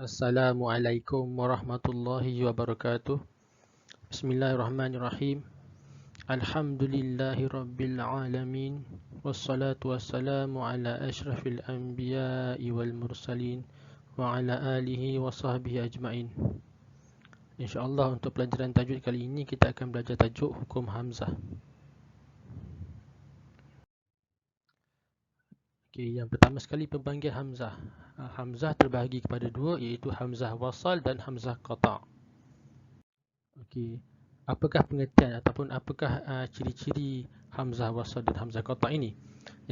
Assalamualaikum warahmatullahi wabarakatuh. Bismillahirrahmanirrahim. Alhamdulillahi rabbil alamin. Wassalatu wassalamu ala ashrafil anbiya'i wal mursalin wa ala alihi wa sahbihi ajma'in. InsyaAllah untuk pelajaran tajwid kali ini kita akan belajar tajuk hukum Hamzah. Okey, yang pertama sekali pemanggilan Hamzah. Hamzah terbahagi kepada dua, iaitu Hamzah wasal dan Hamzah qata'. Okey, apakah pengertian ataupun apakah ciri-ciri Hamzah wasal dan Hamzah qata' ini?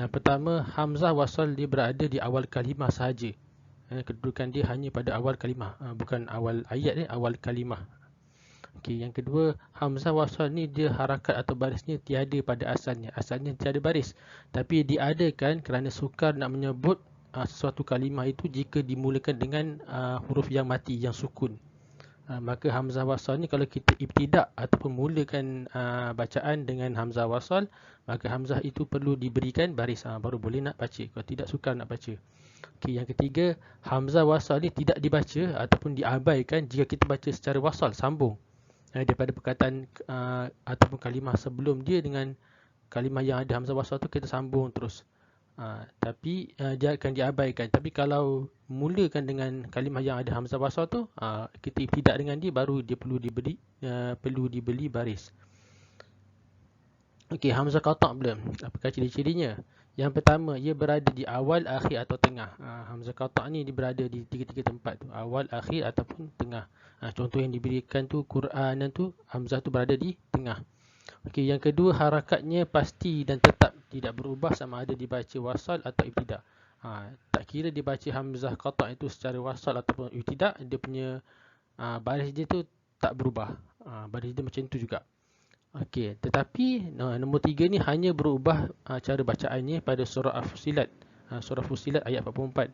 Yang pertama, Hamzah wasal dia berada di awal kalimah sahaja. Kedudukan dia hanya pada awal kalimah, bukan awal ayat, awal kalimah. Okey, yang kedua, Hamzah wasal ni dia harakat atau barisnya tiada pada asalnya. Asalnya tiada baris, tapi diadakan kerana sukar nak menyebut sesuatu kalimah itu jika dimulakan dengan huruf yang mati, yang sukun. Maka Hamzah wasal ni kalau kita ibtidak ataupun mulakan bacaan dengan Hamzah wasal, maka Hamzah itu perlu diberikan baris, baru boleh nak baca. Kalau tidak, sukar nak baca. Okey, yang ketiga, Hamzah wasal ni tidak dibaca ataupun diabaikan jika kita baca secara wasal, sambung daripada perkataan ataupun kalimah sebelum dia dengan kalimah yang ada Hamzah wasal tu kita sambung terus. Tapi dia akan diabaikan. Tapi kalau mulakan dengan kalimah yang ada Hamzah wasal tu, kita ibtidak dengan dia, baru dia perlu diberi baris. Okey, Hamzah qata' pula. Apakah ciri-cirinya? Yang pertama, ia berada di awal, akhir atau tengah. Hamzah qata' ni dia berada di tiga-tiga tempat tu, awal, akhir ataupun tengah. Contoh yang diberikan tu Quran tu, Hamzah tu berada di tengah. Okey, yang kedua, harakatnya pasti dan tetap, tidak berubah sama ada dibaca wasal atau ibtidak. Tak kira dibaca Hamzah qata' itu secara wasal ataupun ibtidak, dia punya baris dia tu tak berubah. Baris dia macam tu juga. Okey, tetapi nombor 3 ni hanya berubah cara bacaannya pada surah Fussilat. Surah Fussilat ayat 44.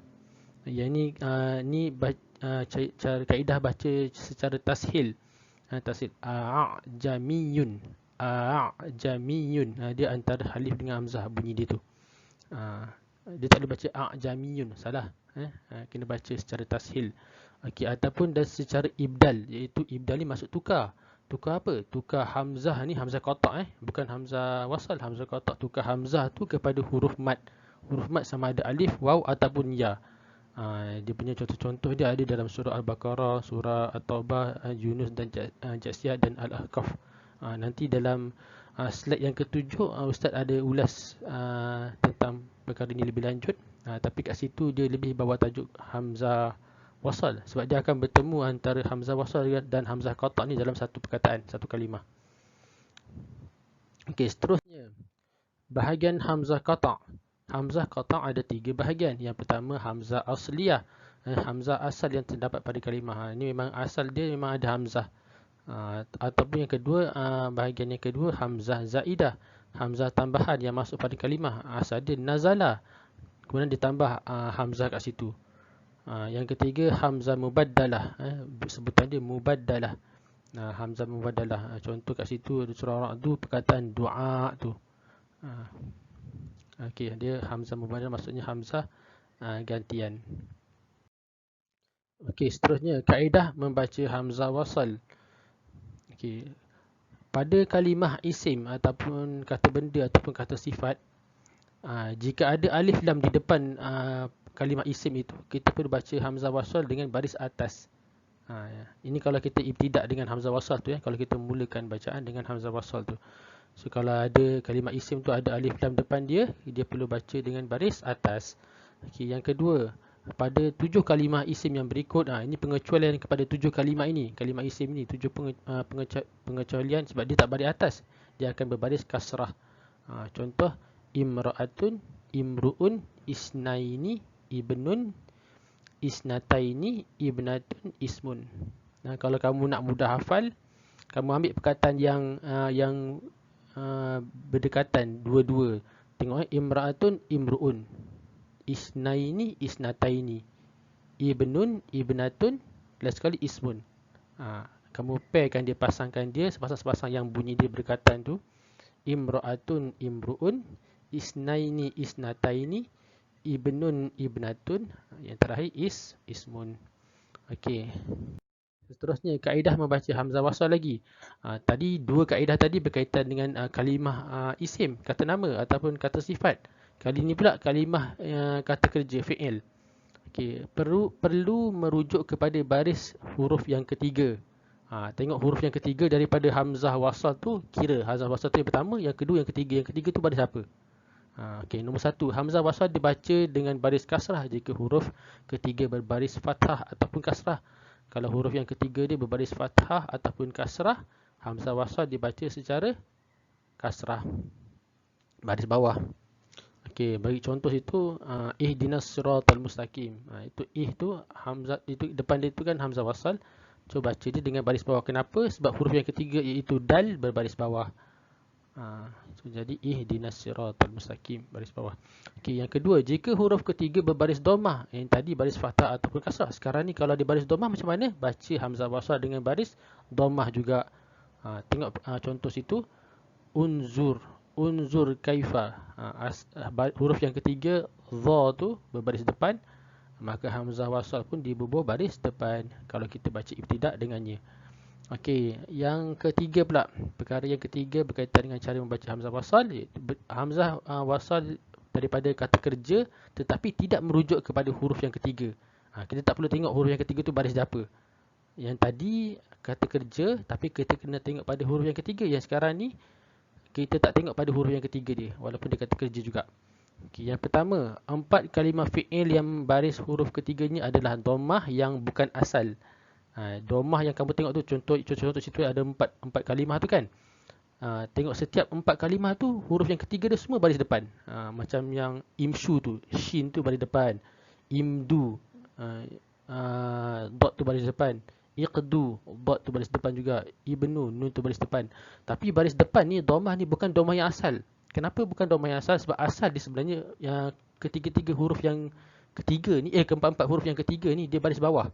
Yang ni cara kaedah baca secara tashil. Tashil a'jamiyun. A'jamiyun. Dia antara alif dengan hamzah bunyi dia tu. Dia tak boleh baca a'jamiyun, salah. Kena baca secara tashil. Okey, ataupun dan secara ibdal, iaitu ibdal ni maksud tukar. Tukar apa? Tukar hamzah ni, Hamzah qata', bukan Hamzah wasal, Hamzah qata'. Tukar hamzah tu kepada huruf mad. Huruf mad sama ada alif, waw ataupun ya. Dia punya contoh-contoh dia ada dalam surah Al-Baqarah, surah At-Taubah, Yunus dan Jasiyah dan Al-Ahqaf. Nanti dalam slide yang ke-7 Ustaz ada ulas tentang perkara ini lebih lanjut. Tapi kat situ dia lebih bawa tajuk Hamzah wasal, sebab dia akan bertemu antara Hamzah wasal dan Hamzah qata' ni dalam satu perkataan, satu kalimah. Okey, seterusnya, bahagian Hamzah qata'. Hamzah qata' ada 3 bahagian. Yang pertama, Hamzah asliyah, Hamzah asal yang terdapat pada kalimah. Ini memang asal dia memang ada Hamzah. Ataupun yang kedua, bahagian yang kedua, Hamzah zaidah, Hamzah tambahan yang masuk pada kalimah. Asal dia nazala, kemudian ditambah Hamzah kat situ. Yang ketiga, Hamzah mubaddalah, sebutan dia mubaddalah. Hamzah mubaddalah, contoh kat situ surah Ra'd, perkataan doa tu. Okey, dia Hamzah mubaddalah maksudnya Hamzah gantian. Okey, seterusnya kaedah membaca Hamzah wasal. Okey, pada kalimah isim ataupun kata benda ataupun kata sifat, jika ada alif lam di depan kalimah isim itu, kita perlu baca Hamzah wasal dengan baris atas. Ini kalau kita ibtidak dengan Hamzah wasal tu, kalau kita mulakan bacaan dengan Hamzah wasal tu. So kalau ada kalimah isim tu ada alif lam depan dia, dia perlu baca dengan baris atas. Okey, yang kedua, pada 7 kalimah isim yang berikut, ini pengecualian kepada 7 kalimah ini. Kalimah isim ini 7 pengecualian sebab dia tak baris atas, dia akan berbaris kasrah. Contoh, imra'atun, imru'un, isnaini, ibnun, isnataini, ibnatun, ismun. Kalau kamu nak mudah hafal, kamu ambil perkataan yang berdekatan dua-dua. Tengok, imra'atun, imru'un, isnaini, isnataini, ibnun, ibnatun, last sekali ismun. Kamu pairkan dia, pasangkan dia sepasang-sepasang yang bunyi dia berdekatan tu. Imra'atun, imru'un, isnaini, isnataini, ibnun, ibnatun, yang terakhir ismun. Okey. Seterusnya kaedah membaca hamzah wasal lagi. Tadi dua kaedah tadi berkaitan dengan kalimah isim, kata nama ataupun kata sifat. Kali ini pula kalimah kata kerja fi'il. Okey, perlu merujuk kepada baris huruf yang ketiga. Tengok huruf yang ketiga daripada hamzah wasal tu, kira hamzah wasal tu yang pertama, yang kedua, yang ketiga. Yang ketiga tu baris apa? Okey, nombor satu, hamzah wasal dibaca dengan baris kasrah jika huruf ketiga berbaris fathah ataupun kasrah. Kalau huruf yang ketiga dia berbaris fathah ataupun kasrah, hamzah wasal dibaca secara kasrah, baris bawah. Okey, bagi contoh situ, ihdinas siratal mustaqim. Itu tu hamzah, itu depan dia tu kan hamzah wasal. Cuba baca dia dengan baris bawah. Kenapa? Sebab huruf yang ketiga iaitu dal berbaris bawah. Jadi ihdinas siratal mustaqim, baris bawah. Okey, yang kedua, jika huruf ketiga berbaris dhammah, yang tadi baris fathah ataupun kasrah. Sekarang ni kalau dia baris dhammah macam mana? Baca hamzah wasal dengan baris dhammah juga. Tengok contoh situ, unzur, unzur kaifa. Huruf yang ketiga dha tu berbaris depan, maka hamzah wasal pun dibubuh baris depan kalau kita baca ibtidak dengannya. Okey, yang ketiga pula, perkara yang ketiga berkaitan dengan cara membaca hamzah wasal, iaitu hamzah wasal daripada kata kerja tetapi tidak merujuk kepada huruf yang ketiga. Kita tak perlu tengok huruf yang ketiga tu baris dia apa. Yang tadi kata kerja, tapi kita kena tengok pada huruf yang ketiga. Yang sekarang ni kita tak tengok pada huruf yang ketiga dia, walaupun dia kata kerja juga. Okey, yang pertama, 4 kalimah fi'il yang baris huruf ketiganya adalah dhammah yang bukan asal. Dhammah yang kamu tengok tu, contoh situ ada empat kalimah tu kan. Tengok setiap 4 kalimah tu, huruf yang ketiga dia semua baris depan. Macam yang imshu tu, shin tu baris depan. Imdu, dot tu baris depan. Iqdu, dot tu baris depan juga. Ibnu, nun tu baris depan. Tapi baris depan ni, dhammah ni bukan dhammah yang asal. Kenapa bukan dhammah yang asal? Sebab asal dia sebenarnya yang ketiga-tiga huruf yang ketiga ni, keempat-empat huruf yang ketiga ni dia baris bawah.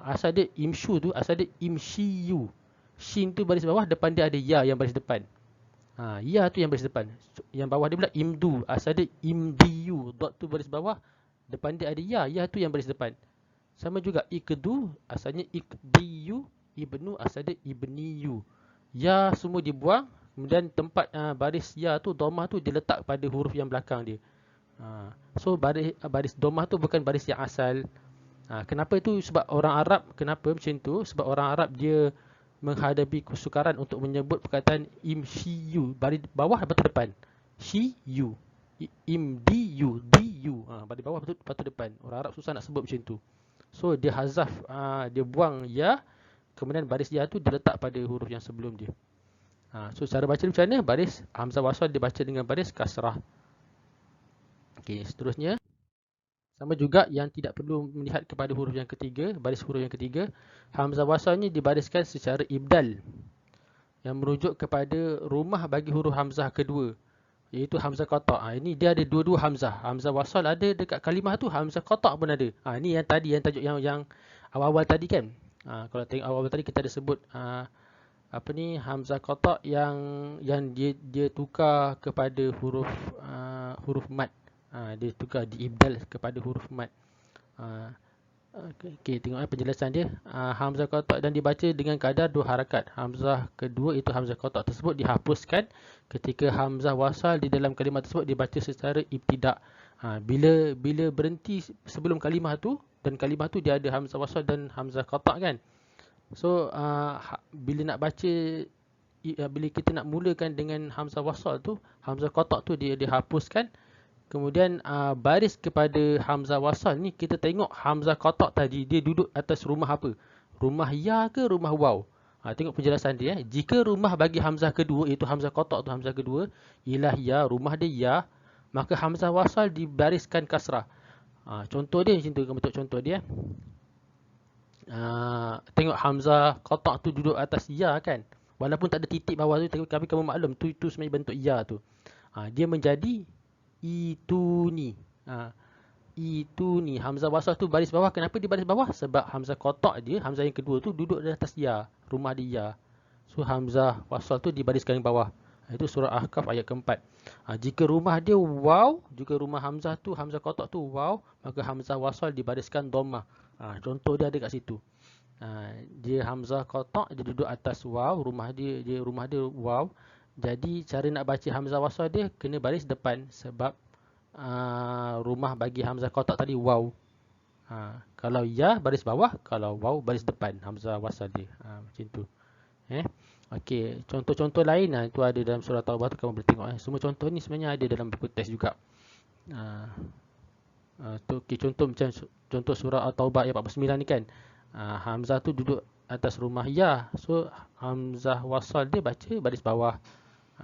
Asal dia imshu tu, asal dia imshiyu. Shin tu baris bawah, depan dia ada ya yang baris depan. Ya tu yang baris depan. Yang bawah dia pula imdu, asal dia imdiyu. Dot tu baris bawah, depan dia ada ya tu yang baris depan. Sama juga ikdu, asalnya ikdiyu. Ibnu, asal dia ibniyu. Ya semua dibuang, kemudian tempat baris ya tu, dhammah tu diletak pada huruf yang belakang dia. So baris dhammah tu bukan baris yang asal. Kenapa itu? Sebab orang Arab, kenapa macam tu? Sebab orang Arab dia menghadapi kesukaran untuk menyebut perkataan imshiyu, baris bawah patut depan. Shiyu, imdiyu, diyu, baris bawah patut depan. Orang Arab susah nak sebut macam tu. So dia hazaf, dia buang ya, kemudian baris ya tu diletak pada huruf yang sebelum dia. So cara baca macam mana? Baris hamzah wasal dibaca dengan baris kasrah. Okey, seterusnya sama juga yang tidak perlu melihat kepada huruf yang ketiga, baris huruf yang ketiga. Hamzah wasal ni dibariskan secara ibdal, yang merujuk kepada rumah bagi huruf hamzah kedua, iaitu hamzah qata'. Ini dia ada dua-dua hamzah. Hamzah wasal ada dekat kalimah tu, hamzah qata' pun ada. Ini yang tadi, yang tajuk yang awal-awal tadi kan. Kalau tengok awal-awal tadi kita ada sebut apa ni, hamzah qata' yang dia tukar kepada huruf mad. Dia tukar, diibdal kepada huruf mad. Okey, tengok penjelasan dia. Hamzah qata' dan dibaca dengan kadar 2 harakat. Hamzah kedua itu hamzah qata' tersebut dihapuskan ketika hamzah wasal di dalam kalimah tersebut dibaca secara ibtidak. Bila berhenti sebelum kalimah tu, dan kalimah tu dia ada hamzah wasal dan hamzah qata' kan. So bila nak baca, bila kita nak mulakan dengan hamzah wasal tu, hamzah qata' tu dia dihapuskan. Kemudian baris kepada hamzah wasal ni, kita tengok hamzah qata' tadi dia duduk atas rumah apa? Rumah ya ke rumah waw? Tengok penjelasan dia. Jika rumah bagi hamzah kedua, iaitu hamzah qata' tu hamzah kedua, ialah ya, rumah dia ya, maka hamzah wasal dibariskan kasrah. Contoh dia macam tu, kamu tengok contoh dia. Tengok hamzah qata' tu duduk atas ya kan? Walaupun tak ada titik bawah tu, tapi kamu maklum tu sebenarnya bentuk ya tu. Dia menjadi ituni. Ituni, hamzah wasal tu baris bawah. Kenapa dia baris bawah? Sebab hamzah qata' dia, hamzah yang kedua tu duduk di atas ya, rumah dia ya. So hamzah wasal tu dibariskan ke bawah. Itu surah Ahqaf ayat keempat. Jika rumah dia waw, jika rumah hamzah tu, hamzah qata' tu waw, maka hamzah wasal dibariskan dhammah. Contoh dia ada kat situ. Dia hamzah qata', dia duduk atas waw, rumah dia waw. Jadi cara nak baca hamzah wasal dia kena baris depan sebab rumah bagi hamzah qata' tadi waw. Kalau ya baris bawah, kalau waw baris depan hamzah wasal dia. Macam tu. Okey, contoh-contoh lain itu ada dalam surah Taubah tu, kamu boleh tengok. Semua contoh ni sebenarnya ada dalam buku teks juga. Okay, contoh macam contoh surah At-Taubah ayat 49 ni kan. Hamzah tu duduk atas rumah ya. So hamzah wasal dia baca baris bawah.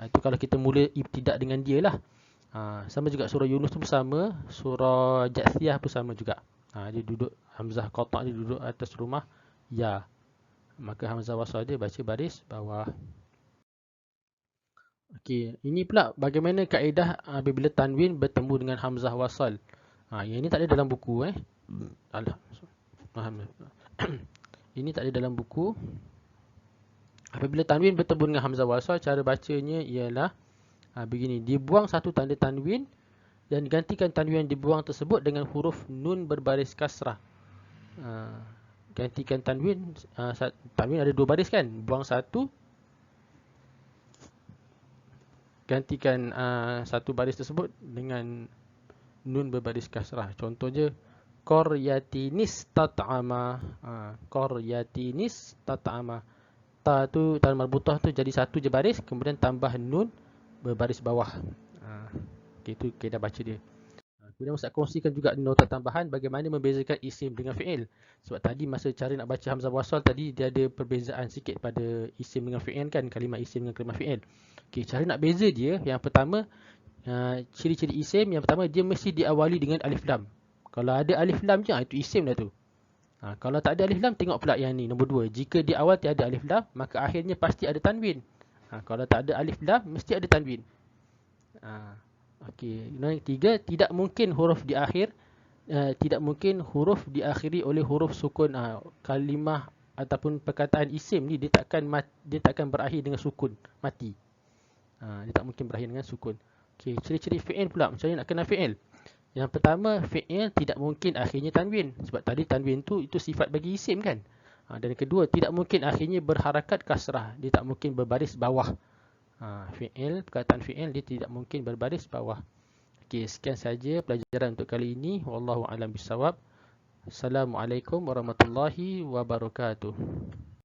Itu kalau kita mula ibtidak dengan dia lah. Sama juga surah Yunus tu pun sama, surah Jathiyah pun sama juga. Dia duduk hamzah qata' dia duduk atas rumah ya. Maka hamzah wasal dia baca baris bawah. Okey, ini pula bagaimana kaedah apabila tanwin bertemu dengan hamzah wasal. Yang ini tak ada dalam buku Alah. Ini tak ada dalam buku. Apabila tanwin bertemu dengan hamzah wasal, cara bacanya ialah begini. Dibuang satu tanda tanwin dan gantikan tanwin yang dibuang tersebut dengan huruf nun berbaris kasrah. Gantikan tanwin. Tanwin ada dua baris kan? Buang satu. Gantikan satu baris tersebut dengan nun berbaris kasrah. Contohnya qaryatinis tat'ama. Qaryatinis tat'ama. Ta tu tan marbutah tu jadi satu je baris, kemudian tambah nun berbaris bawah. Itu kaedah baca dia. Kemudian Ustaz kongsikan juga nota tambahan bagaimana membezakan isim dengan fi'il. Sebab tadi masa cara nak baca hamzah wasal tadi dia ada perbezaan sikit pada isim dengan fi'il kan, kalimah isim dengan kalimah fi'il. Okey, cara nak beza dia, yang pertama ciri-ciri isim, yang pertama dia mesti diawali dengan alif lam. Kalau ada alif lam je, itu isim dah tu. Kalau tak ada alif lam, tengok pula yang ni, nombor 2. Jika di awal tiada alif lam, maka akhirnya pasti ada tanwin. Kalau tak ada alif lam, mesti ada tanwin. Okey, yang ketiga, tidak mungkin huruf di akhir, tidak mungkin huruf diakhiri oleh huruf sukun. Kalimah ataupun perkataan isim ni dia takkan berakhir dengan sukun, mati. Dia tak mungkin berakhir dengan sukun. Okey, ciri-ciri fi'il pula, macam mana nak kenal fi'il? Yang pertama, fi'il tidak mungkin akhirnya tanwin. Sebab tadi tanwin tu itu sifat bagi isim kan. Dan yang kedua, tidak mungkin akhirnya berharakat kasrah. Dia tak mungkin berbaris bawah. Fi'il, perkataan fi'il dia tidak mungkin berbaris bawah. Okey, sekian saja pelajaran untuk kali ini. Wallahu a'lam bissawab. Assalamualaikum warahmatullahi wabarakatuh.